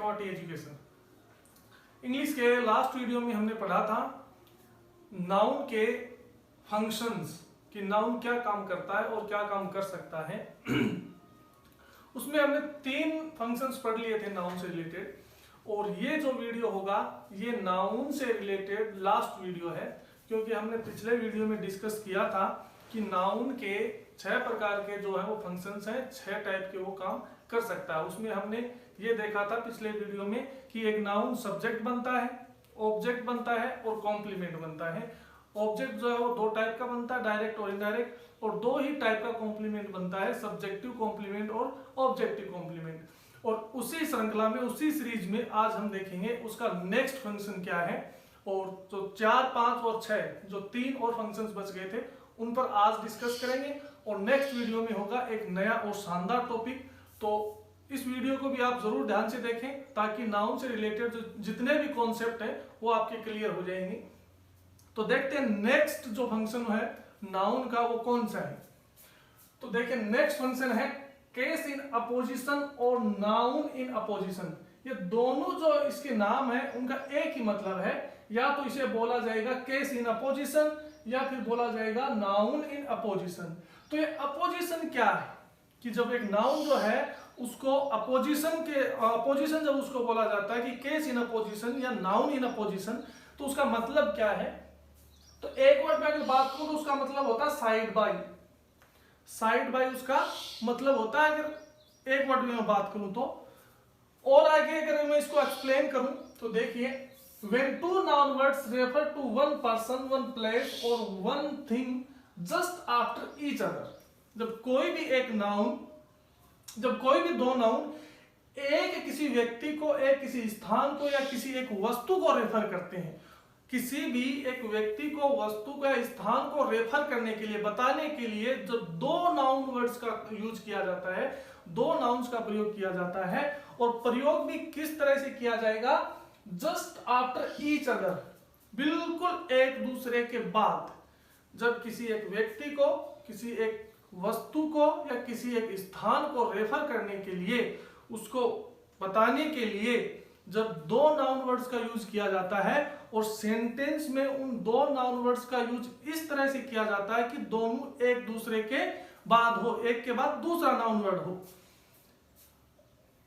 FRT education. English के last video में हमने पढ़ा था नाउन के फंक्शंस कि नाउन क्या काम करता है और क्या काम कर सकता है। उसमें हमने 3 फंक्शंस पढ़ लिए थे नाउन से रिलेटेड, और ये जो वीडियो होगा ये नाउन से रिलेटेड लास्ट वीडियो है, क्योंकि हमने पिछले वीडियो में डिस्कस किया था कि नाउन के 6 प्रकार के जो है वो फंक्शंस हैं, 6 टाइप के वो काम कर सकता है। उसमें हमने ये देखा था पिछले वीडियो में कि एक नाउन सब्जेक्ट बनता है, ऑब्जेक्ट बनता है और कॉम्प्लीमेंट बनता है। ऑब्जेक्ट जो है वो 2 टाइप का बनता है, डायरेक्ट और इनडायरेक्ट, और 2 ही टाइप का कॉम्प्लीमेंट बनता है, सब्जेक्टिव कॉम्प्लीमेंट और ऑब्जेक्टिव कॉम्प्लीमेंट। और उसी श्रृंखला में, उसी सीरीज में आज हम देखेंगे उसका नेक्स्ट फंक्शन क्या है, और जो 4, 5 और 6 जो 3 और फंक्शंस बच गए थे उन पर आज डिस्कस करेंगे। और नेक्स्ट वीडियो में होगा एक नया और शानदार टॉपिक, तो इस वीडियो को भी आप जरूर ध्यान से देखें ताकि नाउन से रिलेटेड जो जितने भी कॉन्सेप्ट हैं वो आपके क्लियर हो जाएंगे। तो देखते हैं नेक्स्ट जो फंक्शन है नाउन का वो कौन सा है। तो देखिए नेक्स्ट फंक्शन है केस इन अपोजिशन और नाउन इन अपोजिशन। ये दोनों जो इसके नाम है उनका एक ही मतलब है, या तो इसे बोला जाएगा केस इन अपोजिशन या फिर बोला जाएगा नाउन इन अपोजिशन। तो ये अपोजिशन क्या है कि जब एक नाउन जो है उसको अपोजिशन जब उसको बोला जाता है कि केस इन अपोजिशन या नाउन इन अपोजिशन, तो उसका मतलब क्या है। तो एक वर्ड में अगर बात करूं तो उसका मतलब होता है साइड बाय। साइड बाय उसका मतलब होता है अगर एक वर्ड में मैं बात करूं तो। और आगे अगर मैं इसको एक्सप्लेन करूं तो देखिए, when two noun words refer to one person, one place or one thing just after each other। जब कोई भी 2 नाउन एक किसी व्यक्ति को, एक किसी स्थान को या किसी एक वस्तु को रेफर करते हैं, किसी भी एक व्यक्ति को, वस्तु को या स्थान को रेफर करने के लिए, बताने के लिए जब 2 नाउन वर्ड्स का यूज किया जाता है, 2 नाउन्स का प्रयोग किया जाता है, और प्रयोग भी किस तरह से किया जाएगा, जस्ट आफ्टर ईच अदर, बिल्कुल एक दूसरे के बाद। जब किसी एक व्यक्ति को, किसी एक वस्तु को या किसी एक स्थान को रेफर करने के लिए, उसको बताने के लिए जब 2 नाउन वर्ड्स का यूज किया जाता है, और सेंटेंस में उन 2 नाउन वर्ड्स का यूज इस तरह से किया जाता है कि दोनों एक दूसरे के बाद हो, एक के बाद दूसरा नाउन वर्ड हो,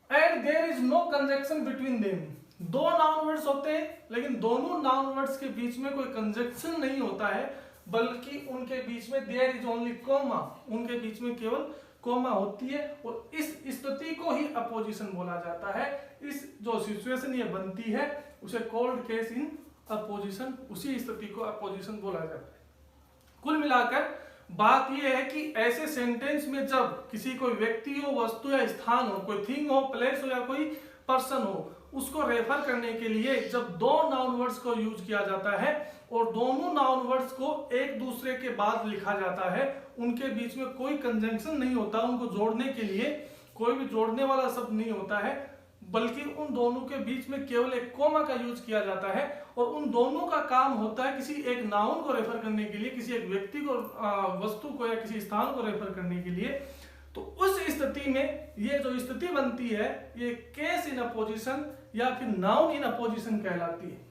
and there is no conjunction between them. 2 noun words होते हैं लेकिन दोनों नाउन वर्ड्स के बीच में कोई कंजक्शन नहीं होता है, बल्कि उनके बीच में देयर इज ओनली कॉमा, उनके बीच में केवल कॉमा होती है, और इस स्थिति को ही अपोजिशन बोला जाता है। इस जो सिचुएशन ये बनती है उसे कॉल्ड केस इन अपोजिशन, उसी स्थिति को अपोजिशन बोला जाता है। कुल मिलाकर बात यह है कि ऐसे सेंटेंस में जब किसी कोई व्यक्ति हो, वस्तु या स्थान हो, कोई थिंग हो, प्लेस हो या कोई पर्सन हो, उसको रेफर करने के लिए जब 2 नाउन वर्ड्स को यूज किया जाता है और दोनों नाउन वर्ड्स को एक दूसरे के बाद लिखा जाता है, उनके बीच में कोई कंजंक्शन नहीं होता, उनको जोड़ने के लिए कोई भी जोड़ने वाला शब्द नहीं होता है, बल्कि उन दोनों के बीच में केवल एक कोमा का यूज किया जाता है, और उन दोनों का काम होता है किसी एक नाउन को रेफर करने के लिए, किसी एक व्यक्ति को, वस्तु को या किसी स्थान को रेफर करने के लिए। तो उस स्थिति में ये जो स्थिति बनती है ये केस इन अपोजिशन या फिर नाउन इन अपोजिशन कहलाती है।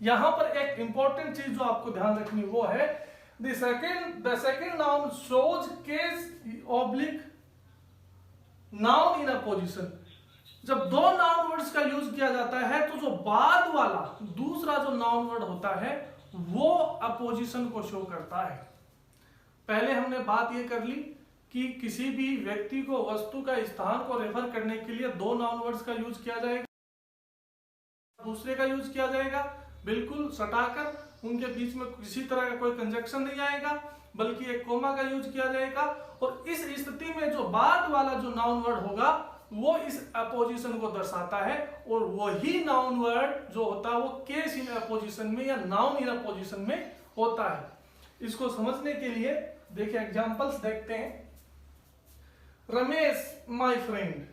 यहां पर एक इंपॉर्टेंट चीज जो आपको ध्यान रखनी वो है, the second noun shows case oblique noun in opposition. जब 2 नाउन वर्ड्स का यूज किया जाता है तो जो बाद वाला दूसरा जो नाउन वर्ड होता है वो अपोजिशन को शो करता है। पहले हमने बात ये कर ली कि किसी भी व्यक्ति को, वस्तु का, स्थान को रेफर करने के लिए 2 नाउन वर्ड्स का यूज किया जाएगा, दूसरे का यूज किया जाएगा बिल्कुल सटाकर, उनके बीच में किसी तरह का कोई कंजक्शन नहीं आएगा, बल्कि एक कोमा का यूज किया जाएगा, और इस स्थिति में जो बाद वाला जो नाउन वर्ड होगा वो इस अपोजिशन को दर्शाता है, और वही नाउन वर्ड जो होता है वो केस इन अपोजिशन में या नाउन इन अपोजिशन में होता है। इसको समझने के लिए देखिए एग्जांपल्स देखते हैं। रमेश माय फ्रेंड,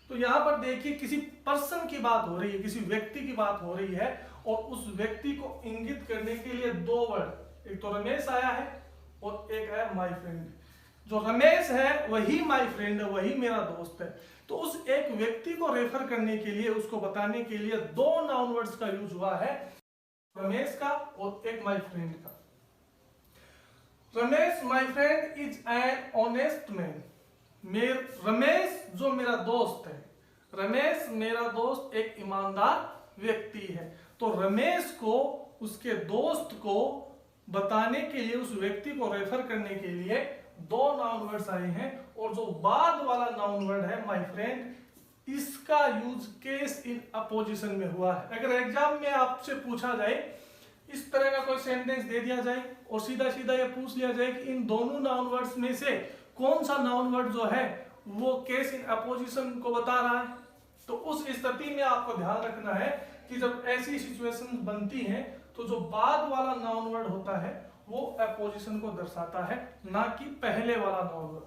तो यहां पर देखिए किसी पर्सन की बात हो रही है, किसी व्यक्ति की बात हो रही है, और उस व्यक्ति को इंगित करने के लिए 2 वर्ड, एक तो रमेश आया है और एक है माय फ्रेंड। जो रमेश है वही माय फ्रेंड है, वही मेरा दोस्त है। तो उस एक व्यक्ति को रेफर करने के लिए, उसको बताने के लिए दो नाउन वर्ड्स का यूज हुआ है, रमेश का और एक माय फ्रेंड का। Ramesh my friend is an honest man. Ramesh जो मेरा दोस्त है, रमेश मेरा दोस्त एक ईमानदार व्यक्ति है। तो रमेश को, उसके दोस्त को बताने के लिए, उस व्यक्ति को रेफर करने के लिए दो नाउन वर्ड्स आए हैं। और जो बाद वाला नाउन वर्ड है माय फ्रेंड, इसका यूज केस इन अपोजिशन में हुआ है। अगर एग्जाम में आपसे पूछा जाए, इस तरह का कोई सेंटेंस दे दिया जाए और सीधा सीधा ये पूछ लिया जाए कि इन दोनों नाउन वर्ड्स में से कौन सा नाउन वर्ड जो है वो केस इन अपोजिशन को बता रहा है, तो उस स्थिति में आपको ध्यान रखना है कि जब ऐसी सिचुएशन बनती है तो जो बाद वाला नाउन वर्ड होता है वो अपोजिशन को दर्शाता है, ना कि पहले वाला noun word.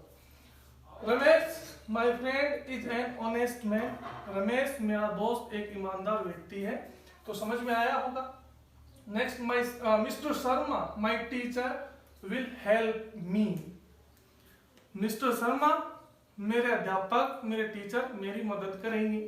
Ramesh my friend is an honest man. Ramesh मेरा दोस्त एक ईमानदार व्यक्ति है। तो समझ में आया होगा। Next, mister Sharma my teacher will help me. Mister Sharma मेरे अध्यापक, मेरे टीचर मेरी मदद करेंगे।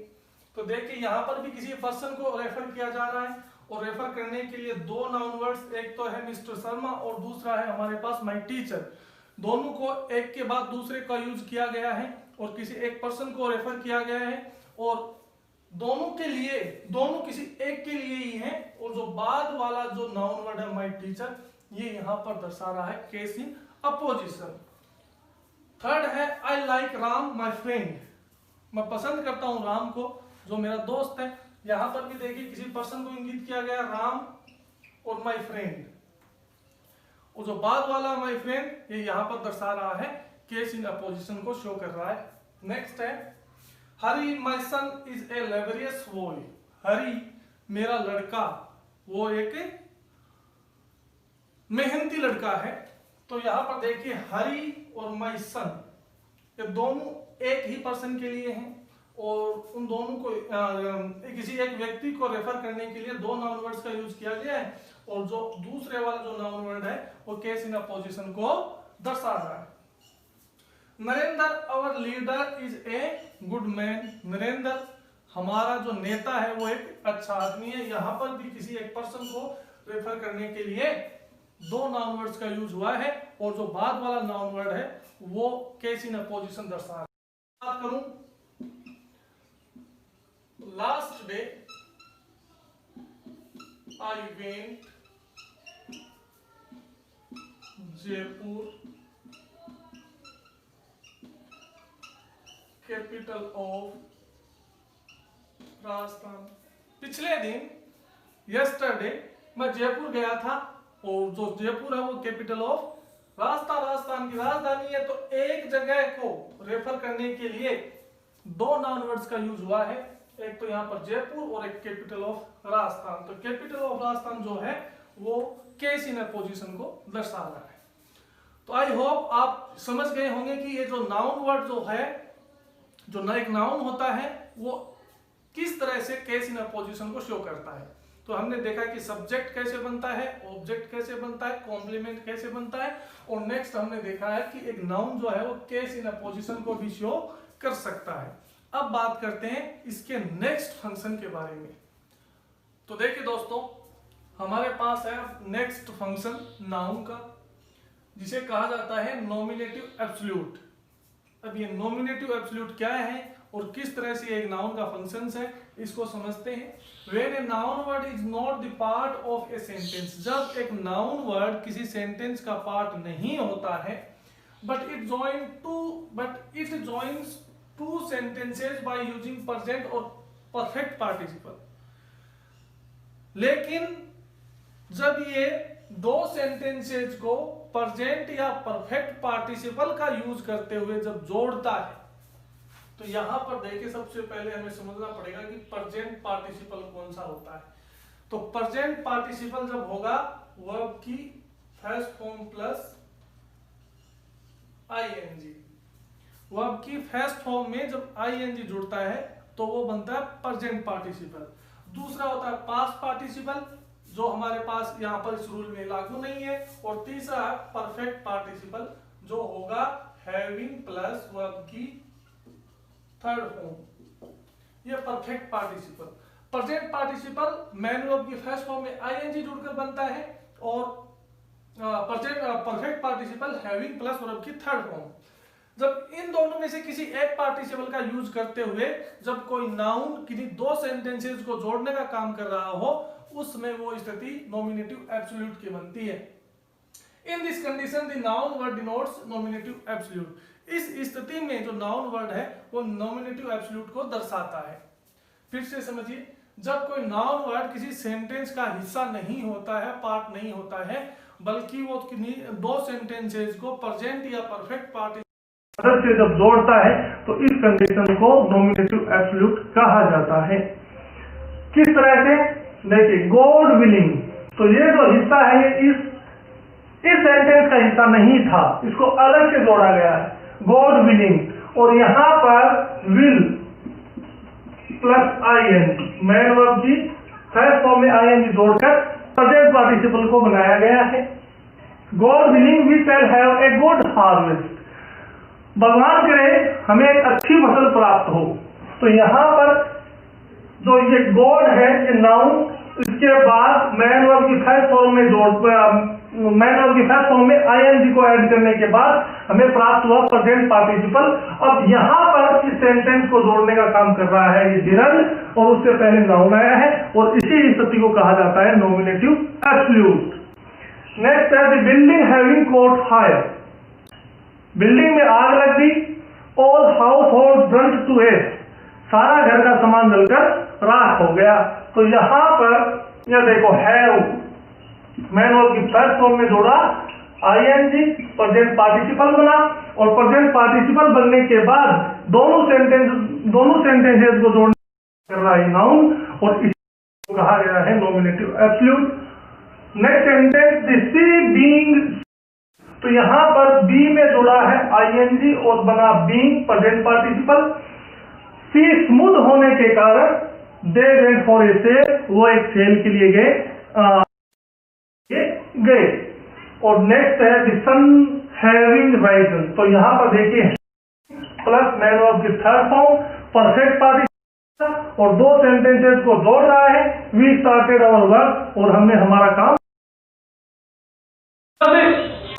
तो देखिए यहाँ पर भी किसी पर्सन को रेफर किया जा रहा है और रेफर करने के लिए दो नाउन वर्ड्स, एक तो है मिस्टर शर्मा और दूसरा है हमारे पास माय टीचर। दोनों को एक के बाद दूसरे का यूज किया गया है और किसी एक पर्सन को रेफर किया गया है और दोनों के लिए, दोनों किसी एक के लिए ही है। और जो बाद वाला जो नाउन वर्ड है माय टीचर, ये यहाँ पर दर्शा रहा है केस इन अपोजिशन। थर्ड है I like Ram my friend. मैं पसंद करता हूं राम को जो मेरा दोस्त है। यहां पर भी देखिए किसी पर्सन को इंगित किया गया, राम और माय फ्रेंड। और जो बाद वाला माय फ्रेंड, ये यहां पर दर्शा रहा है केस इन अपोजिशन को शो कर रहा है। नेक्स्ट है Hari my son is a laborious boy. Hari मेरा लड़का, वो एक मेहनती लड़का है। तो यहां पर देखिए हरी और माय सन, ये दोनों एक ही पर्सन के लिए हैं और उन दोनों को किसी एक व्यक्ति को रेफर करने के लिए दो नाउन वर्ड्स का यूज किया गया है। और जो दूसरे वाला जो नाउन वर्ड है वो केस इन अपोजिशन को दर्शा रहा है। Narendra our leader is a good man. Narendra हमारा जो नेता है वो एक अच्छा आदमी है। यहाँ पर भी किसी एक पर्सन को रेफर करने के लिए दो नाउन वर्ड्स का यूज हुआ है और जो बाद वाला नाउन वर्ड है वो केस इन अपोजिशन दर्शा रहा है। बात करूं, last day I went Jaipur capital of Rajasthan. पिछले दिन यस्टरडे मैं जयपुर गया था और जो जयपुर है वो कैपिटल ऑफ राजस्थान, राजस्थान की राजधानी है। तो एक जगह को रेफर करने के लिए दो नाउन वर्ड्स का यूज हुआ है, एक तो यहाँ पर जयपुर और एक कैपिटल ऑफ राजस्थान। तो कैपिटल ऑफ राजस्थान जो है वो केस इन अपोजिशन को दर्शा रहा है। तो आई होप आप समझ गए होंगे कि ये जो नाउन वर्ड जो है, जो एक नाउन होता है वो किस तरह से केस इन अपोजिशन को शो करता है। तो हमने देखा कि सब्जेक्ट कैसे बनता है, ऑब्जेक्ट कैसे बनता है, कॉम्प्लीमेंट कैसे बनता है, और नेक्स्ट हमने देखा है कि एक नाउन जो है वो केस इन अपोजिशन को भी शो कर सकता है। अब बात करते हैं इसके नेक्स्ट फंक्शन के बारे में। तो देखिए दोस्तों, हमारे पास है नेक्स्ट फंक्शन नाउन का, जिसे कहा जाता है नॉमिनेटिव एब्सोल्यूट। अब ये नॉमिनेटिव एब्सोल्यूट क्या है और किस तरह से एक नाउन का फंक्शंस है, इसको समझते हैं। When a noun word is not the part of a sentence, जब एक नाउन वर्ड किसी सेंटेंस का पार्ट नहीं होता है, but it joins two sentences by using present or perfect participle। लेकिन जब ये दो सेंटेंसेज को प्रेजेंट या परफेक्ट पार्टिसिपल का यूज करते हुए जब जोड़ता है, तो यहां पर देखिए सबसे पहले हमें समझना पड़ेगा कि प्रेजेंट पार्टिसिपल कौन सा होता है। तो प्रेजेंट पार्टिसिपल जब होगा वर्ब की first form plus ING. Verb की फर्स्ट फॉर्म में जब आईएनजी जुड़ता है तो वो बनता है प्रेजेंट पार्टिसिपल। दूसरा होता है पास्ट पार्टिसिपल, जो हमारे पास यहाँ पर इस रूल में लागू नहीं है। और तीसरा है परफेक्ट पार्टिसिपल, जो होगा हैविंग प्लस वर्ब की थर्ड फॉर्म, ये perfect participle. Present participle man verb की फर्स्ट फॉर्म में आईएनजी जुड़कर बनता है, और perfect participle having plus verb की थर्ड फॉर्म। जब इन दोनों में से किसी एक पार्टिसिपल का यूज करते हुए जब कोई नाउन किसी दो सेंटेंसेस को जोड़ने का काम कर रहा हो, उसमें वो स्थिति नॉमिनेटिव एब्सोल्यूट की बनती है। In this condition the noun word denotes nominative absolute. इस स्थिति में जो नाउन वर्ड है वो नॉमिनेटिव एब्सोल्यूट को दर्शाता है। फिर से समझिए, जब कोई नाउन वर्ड किसी सेंटेंस का हिस्सा नहीं होता है, पार्ट नहीं होता है, बल्कि वो दो सेंटेंसेस को प्रेजेंट या परफेक्ट पार्ट से जब जोड़ता है, तो इस कंडीशन को नॉमिनेटिव एब्सोल्यूट कहा जाता है। किस तरह से? देखिए, गॉड विलिंग, तो ये जो हिस्सा है ये इस सेंटेंस का हिस्सा नहीं था, इसको अलग से जोड़ा गया है, गॉड विलिंग। और यहां पर will plus ING, main verb की फर्स्ट फॉर्म में आईएनजी जोड़कर प्रेजेंट पार्टिसिपल को बनाया गया है। God willing we shall have a good harvest, भगवान करे हमें एक अच्छी फसल प्राप्त हो। तो यहां पर जो ये गॉड है ये नाउन, इसके बाद मैन वर्ब की फर्स्ट फॉर्म में मैन वर्ब की फर्स्ट फॉर्म में आईएनजी को ऐड करने के बाद हमें प्राप्त हुआ प्रेजेंट पार्टिसिपल। अब यहां पर इस सेंटेंस को जोड़ने का काम कर रहा है ये जिरल, और उससे पहले नाउन आया है, और इसी स्थिति को कहा जाता है नॉमिनेटिव एब्सोल्यूट। नेक्स्ट है the building having caught fire, building में आग लग गई, all household burned to ash, सारा घर का सामान जलकर राख हो गया। तो यहां पर यह देखो, हैव मैन वर्ब की फर्स्ट फॉर्म में जोड़ा आईएनजी, प्रेजेंट पार्टिसिपल बना, और प्रेजेंट पार्टिसिपल बनने के बाद दोनों सेंटेंसेस को जोड़ने कर रहा है नाउन, और इसको कहा गया है nominative absolute. Next sentence, the sea being, तो यहां पर बी में जुड़ा है आईएनजी और बना being present participle. Sea smooth होने के कारण they went for a sail, वो एक सेल के लिए गए। और नेक्स्ट है द सन हैविंग राइजन, तो यहां पर देखिए प्लस मैन वर्ब की थर्ड फॉर्म परफेक्ट पार्टिसिपल, और दो सेंटेंसेस को जोड़ रहा है, वी स्टार्टेड आवर वर्क, और हमने हमारा काम।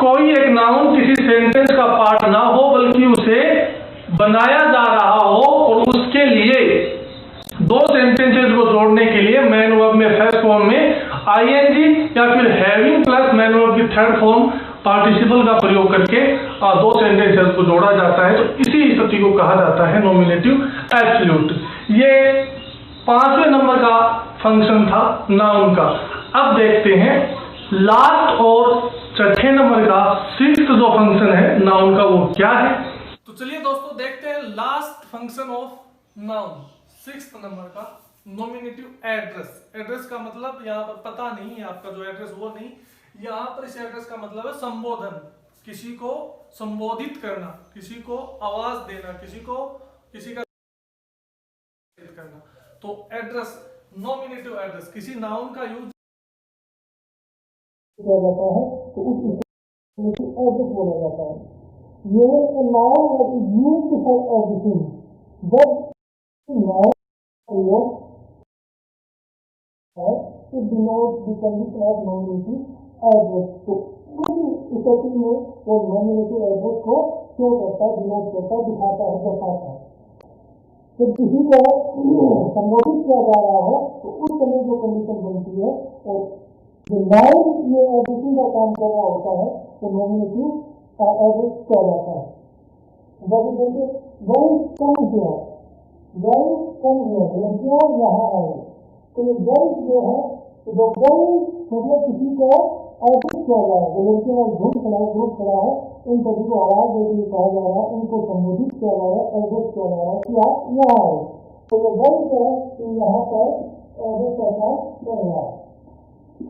कोई एक नाउन किसी सेंटेंस का पार्ट ना हो, बल्कि उसे बनाया जा रहा हो, और उसके लिए दो सेंटेंसेस को जोड़ने के लिए मैन वर्ब में फर्स्ट फॉर्म में आईएनजी या फिर हैविंग प्लस मैन वर्ब की थर्ड फॉर्म पार्टिसिपल का प्रयोग करके दो सेंटेंसेस को जोड़ा जाता है। तो इसी स्थिति को कहा जाता है नॉमिनेटिव एब्सोल्यूट। ये 5वें नंबर का फंक्शन था नाउन का। अब देखते हैं लास्ट और छठे नंबर का सिक्स्थ जो फंक्शन है नाउन का, वो क्या है। तो चलिए दोस्तों देखते हैं last function of noun, sixth number का, नॉमिनेटिव एड्रेस। एड्रेस का मतलब यहाँ पर पता नहीं है आपका जो एड्रेस, वो नहीं, यहाँ पर इस एड्रेस का मतलब है संबोधन, किसी को संबोधित करना, किसी को आवाज देना, किसी का करना। तो एड्रेस, नॉमिनेटिव एड्रेस, किसी नाउन का यूज किया जाता है, तो उस एड्रेस बोला जाता है। ये noun that is used for everything, जब noun to denote the condition of nominative address, तो उस स्थिति में वो nominative address को शो करता है, डिनोट करता है, दिखाता है, दर्शाता है। जब किसी को संबोधित किया जा रहा है तो उस समय जो कंडीशन बनती है, और जो नाउन ये एड्रेसिंग का काम कर रहा होता है, तो नॉमिनेटिव एड्रेस किया जाता है। जैसे देखिए वेरी कम जो है, वेरी कम जो है, लड़कियों यहाँ आए, तो ये गर्ल्स जो है, तो जो गर्ल्स मतलब किसी को एड्रेस किया जा रहा है, जो लड़कियों में ग्रुप खड़ा है, इन सभी को आवाज देने के लिए कहा जा रहा है, उनको संबोधित किया जा रहा है, एड्रेस किया जा रहा है कि आप यहाँ आए। तो ये गर्ल्स जो है तो यहाँ पर एड्रेस का काम कर रहा है,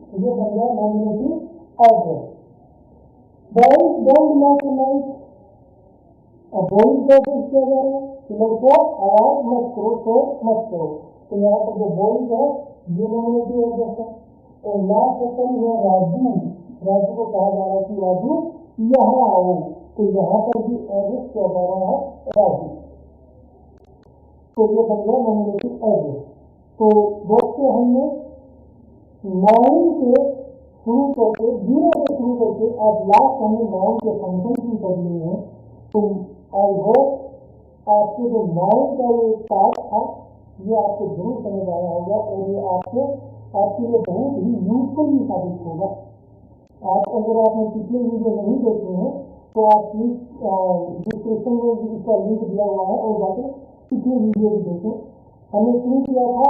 तो ये बन गया nominative address. Boys don't like to night, और बॉयज को एड्रेस किया जा रहा है कि लड़कों आवाज मत करो, तो मत करो। तो यहाँ पर जो बॉयज है ये नॉमिनेटिव एड्रेस है। और लास्ट क्वेश्चन है राजू, राजू को कहा जा रहा है कि राजू यहाँ आओ, तो यहाँ पर भी एवरेज क्या जा रहा है, एवरेज। तो ये बन गया नॉमिनेटिव एवरेज। तो दोस्तों हमने 9 से शुरू करके 0 से शुरू करके अब लास्ट हमने 9 के फंक्शन की कर लिए हैं। तो आई होप आपके जो 9 का ये पार्ट था ये आपको जरूर समझ आया होगा और ये आपके लिए बहुत ही यूजफुल भी साबित होगा। आप अगर आपने पिछले वीडियो नहीं देखे हैं तो आप प्लीज डिस्क्रिप्शन में इसका लिंक दिया हुआ है और जाकर पिछले वीडियो भी देखें। हमने शुरू किया था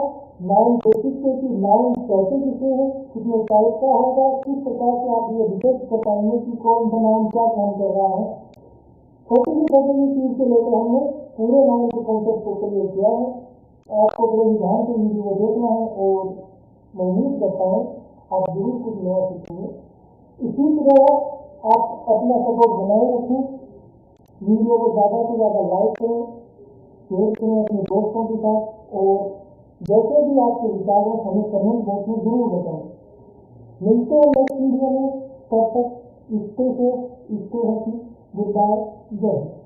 9 बेसिक से कि 9 कैसे लिखते हैं, कितने टाइप का होगा, किस प्रकार से आप ये डिटेक्ट कर पाएंगे कि कौन सा नाउन क्या काम कर रहा है। छोटी चीज से लेकर हमने पूरे नाउन के कॉन्सेप्ट को क्लियर किया है। आपको बड़े ही ध्यान से वीडियो देखना है और मैं उम्मीद करता हूँ आप जरूर कुछ नया सीखेंगे। इसी तरह आप अपना सपोर्ट बनाए रखें, वीडियो को ज़्यादा से ज़्यादा लाइक करें, शेयर करें अपने दोस्तों के साथ और जैसे भी आपके विचार हो हमें कमेंट बॉक्स में जरूर बताएं। मिलते हैं नेक्स्ट वीडियो में, तब तक stay safe, stay happy, good bye, जय हिंद।